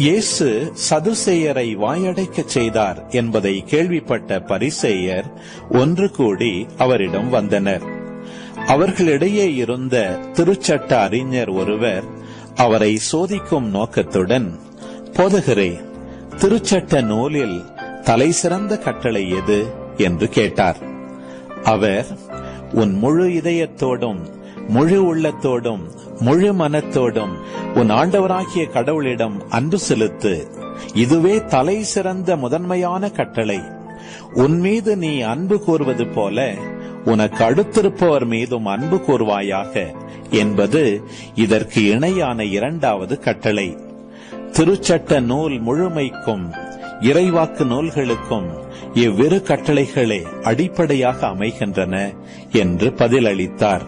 இயேசு சதுசேயரை வாயடைக்கச் செய்தார் என்பதை கேள்விப்பட்ட பரிசேயர் ஒன்று கூடி அவரிடம் வந்தனர். அவர்களிடையே இருந்த திருச்சட்ட அறிஞர் ஒருவர் அவரை சோதிக்கும் நோக்கத்துடன், போதகரே, திருச்சட்ட நூலில் தலை சிறந்த கட்டளை எது என்று கேட்டார். அவர், உன் முழு இதயத்தோடும் முழு உள்ளத்தோடும் முழு மனத்தோடும் உன் ஆண்டவராகிய கடவுளிடம் அன்பு செலுத்து, இதுவே தலை சிறந்த முதன்மையான கட்டளை. உன் மீது நீ அன்பு கூறுவது போல உனக்கு அடுத்திருப்பவர் மீதும் அன்பு கூறுவாயாக என்பது இதற்கு இணையான இரண்டாவது கட்டளை. திருச்சட்ட நூல் முழுமைக்கும் இறைவாக்கு நூல்களுக்கும் இவ்விரு கட்டளைகளே அடிப்படையாக அமைகின்றன என்று பதிலளித்தார்.